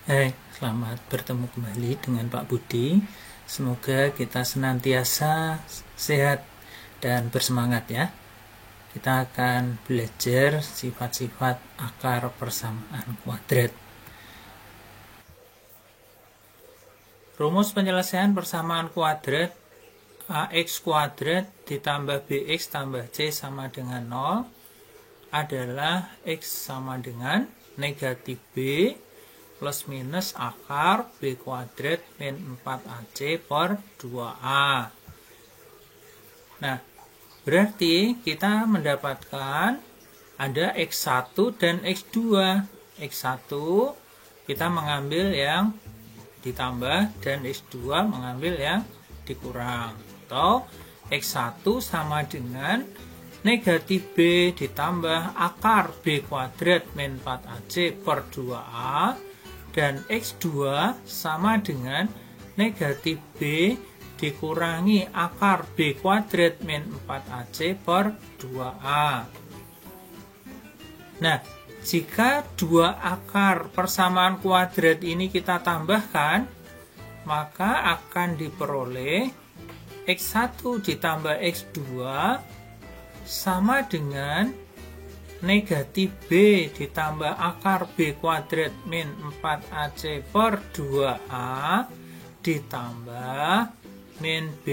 Hai, selamat bertemu kembali dengan Pak Budi. Semoga kita senantiasa sehat dan bersemangat ya. Kita akan belajar sifat-sifat akar persamaan kuadrat. Rumus penyelesaian persamaan kuadrat ax kuadrat ditambah bx tambah c sama dengan 0 adalah x sama dengan negatif b plus minus akar b kuadrat min 4ac per 2a. Nah, berarti kita mendapatkan ada x1 dan x2. x1 kita mengambil yang ditambah dan x2 mengambil yang dikurang. Atau x1 sama dengan negatif b ditambah akar b kuadrat min 4ac per 2a. Dan x2 sama dengan negatif b dikurangi akar b kuadrat min 4ac per 2a. Nah, jika dua akar persamaan kuadrat ini kita tambahkan, maka akan diperoleh x1 ditambah x2 sama dengan negatif b ditambah akar b kuadrat min 4ac per 2a ditambah min b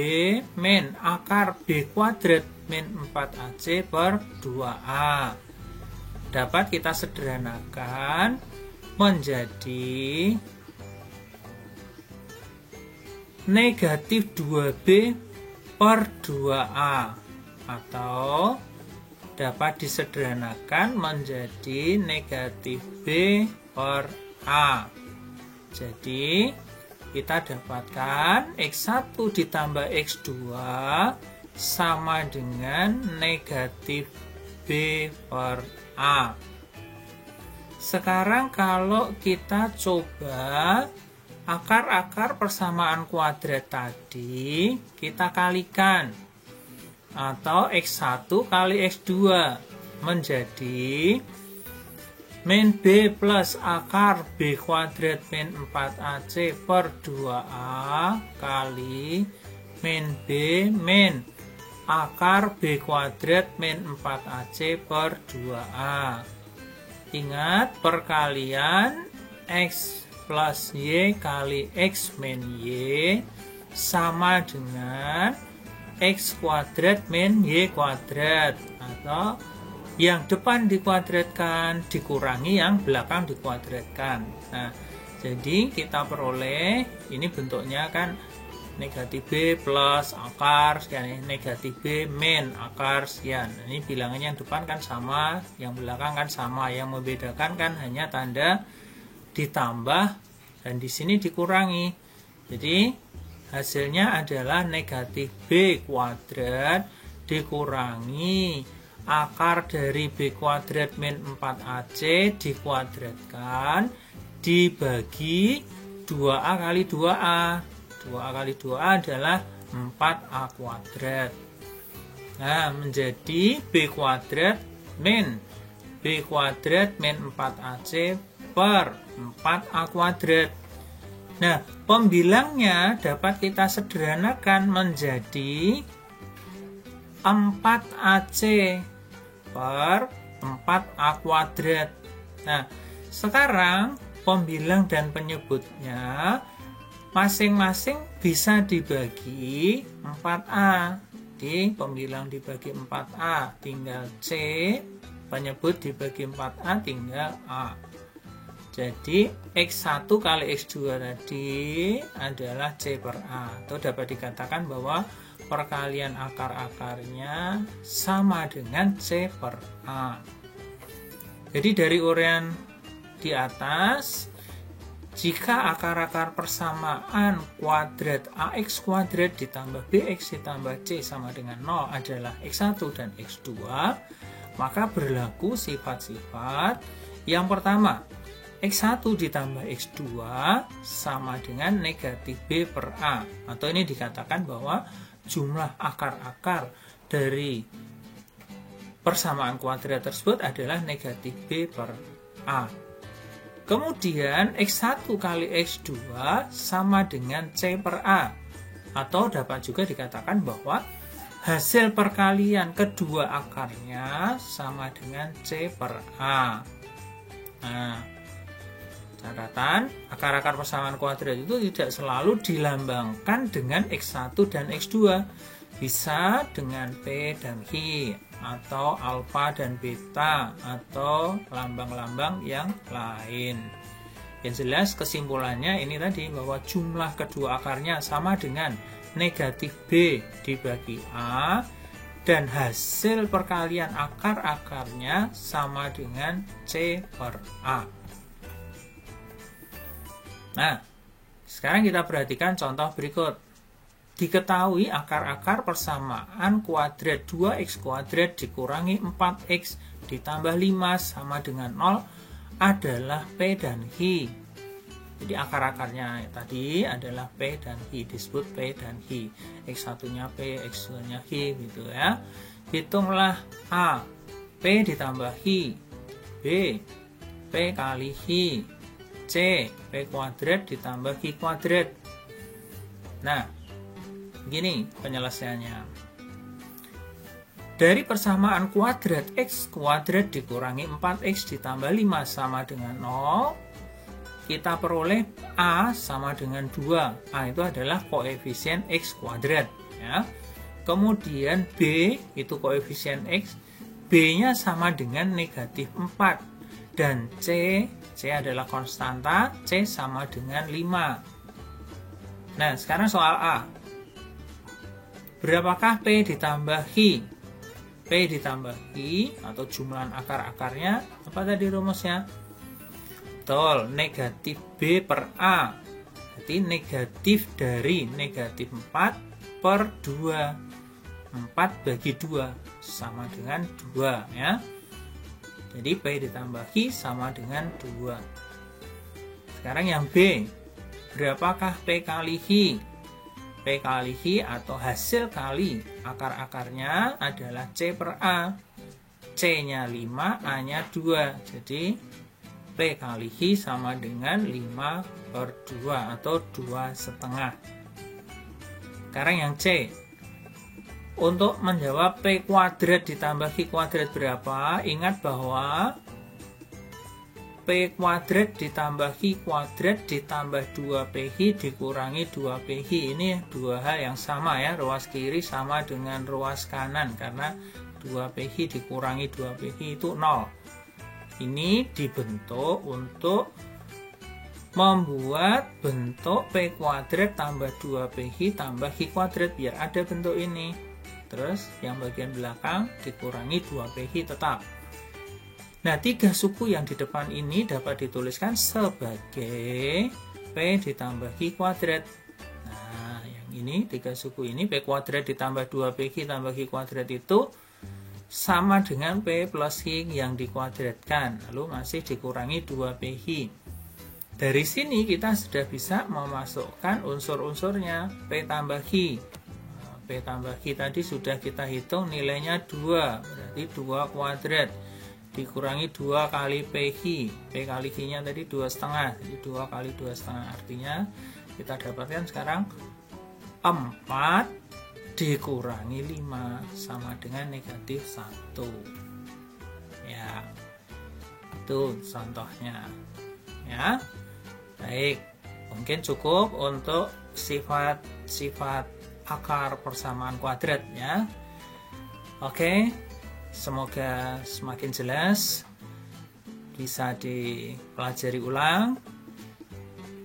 min akar b kuadrat min 4ac per 2a. Dapat kita sederhanakan menjadi negatif 2b per 2a atau dapat disederhanakan menjadi negatif b per a. Jadi kita dapatkan x1 ditambah x2 sama dengan negatif b per a. Sekarang kalau kita coba akar-akar persamaan kuadrat tadi kita kalikan, atau x1 kali x2 menjadi min b plus akar b kuadrat min 4ac per 2a kali min b min akar b kuadrat min 4ac per 2a. Ingat, perkalian x plus y kali x min y sama dengan x kuadrat min y kuadrat, atau yang depan dikuadratkan dikurangi yang belakang dikuadratkan. Nah, jadi kita peroleh ini bentuknya kan negatif b plus akar sekian, negatif b min akar sekian. Ini bilangannya yang depan kan sama, yang belakang kan sama, yang membedakan kan hanya tanda ditambah dan di sini dikurangi. Jadi hasilnya adalah negatif b kuadrat dikurangi akar dari b kuadrat min 4ac dikuadratkan dibagi 2a kali 2a. 2a kali 2a adalah 4a kuadrat. Nah, menjadi b kuadrat min 4ac per 4a kuadrat. Nah, pembilangnya dapat kita sederhanakan menjadi 4ac per 4a kuadrat. Nah, sekarang pembilang dan penyebutnya masing-masing bisa dibagi 4a. Di pembilang dibagi 4a tinggal c, penyebut dibagi 4a tinggal a. Jadi x1 kali x2 tadi adalah c per a, atau dapat dikatakan bahwa perkalian akar-akarnya sama dengan c per a. Jadi dari uraian di atas, jika akar-akar persamaan kuadrat ax kuadrat ditambah bx ditambah c sama dengan 0 adalah x1 dan x2, maka berlaku sifat-sifat yang pertama, x1 ditambah x2 sama dengan negatif b per a, atau ini dikatakan bahwa jumlah akar-akar dari persamaan kuadrat tersebut adalah negatif b per a. Kemudian X1 kali X2 sama dengan C per A. Atau dapat juga dikatakan bahwa hasil perkalian kedua akarnya sama dengan C per A. Nah, catatan, akar-akar persamaan kuadrat itu tidak selalu dilambangkan dengan X1 dan X2. Bisa dengan P dan Hi, atau alfa dan beta, atau lambang-lambang yang lain. Yang jelas kesimpulannya ini tadi, bahwa jumlah kedua akarnya sama dengan negatif B dibagi A, dan hasil perkalian akar-akarnya sama dengan C per A. Nah, sekarang kita perhatikan contoh berikut. Diketahui akar-akar persamaan kuadrat 2x kuadrat dikurangi 4x ditambah 5 sama dengan 0 adalah P dan Hi. Jadi akar-akarnya tadi adalah P dan Hi, disebut P dan Hi. X1-nya P, X2-nya Hi, gitu ya. Hitunglah A, P ditambah Hi, B, P kali Hi, C, P kuadrat ditambah Hi kuadrat. Nah, begini penyelesaiannya. Dari persamaan kuadrat X kuadrat dikurangi 4X ditambah 5 sama dengan 0, kita peroleh A sama dengan 2. A itu adalah koefisien X kuadrat. Ya. Kemudian B itu koefisien X, B-nya sama dengan negatif 4. Dan C adalah konstanta, C sama dengan 5. Nah, sekarang soal A. Berapakah P ditambah Hi? P ditambah Hi atau jumlah akar-akarnya, apa tadi rumusnya? Betul, negatif B per A. Jadi negatif dari negatif 4 per 2. 4 bagi 2 sama dengan 2 ya. Jadi P ditambah Hi sama dengan 2. Sekarang yang B. Berapakah P kali Hi? P kali Hi atau hasil kali akar-akarnya adalah C per A. C-nya 5, A-nya 2. Jadi P kali Hi sama dengan 5 per 2 atau 2,5. Sekarang yang C. Untuk menjawab P kuadrat ditambah Hi kuadrat berapa? Ingat bahwa P kuadrat ditambah Hi kuadrat ditambah 2PHi dikurangi 2PHi. Ini dua hal yang sama ya. Ruas kiri sama dengan ruas kanan. Karena 2PHi dikurangi 2PHi itu 0. Ini dibentuk untuk membuat bentuk P kuadrat tambah 2PHi tambah Hi kuadrat. Biar ada bentuk ini. Terus yang bagian belakang dikurangi 2PHi tetap. Nah, 3 suku yang di depan ini dapat dituliskan sebagai P ditambah Hi kuadrat. Nah, yang ini 3 suku ini P kuadrat ditambah 2PHi tambah Hi kuadrat itu sama dengan P plus Hi yang dikuadratkan. Lalu masih dikurangi 2PHi. Dari sini kita sudah bisa memasukkan unsur-unsurnya. P tambah Hi. P tambah Hi tadi sudah kita hitung nilainya 2. Berarti 2 kuadrat. Dikurangi 2 kali PHi. P kali Hi-nya tadi 2,5. Jadi 2 kali 2,5. Artinya kita dapatkan sekarang 4 dikurangi 5 sama dengan negatif 1. Ya, itu contohnya. Ya, baik. Mungkin cukup untuk sifat-sifat akar persamaan kuadrat ya. Oke. Semoga semakin jelas, bisa dipelajari ulang.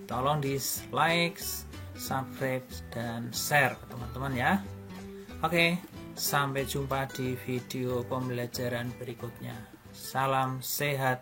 Tolong di like, subscribe, dan share ke teman-teman ya. Oke, sampai jumpa di video pembelajaran berikutnya. Salam sehat.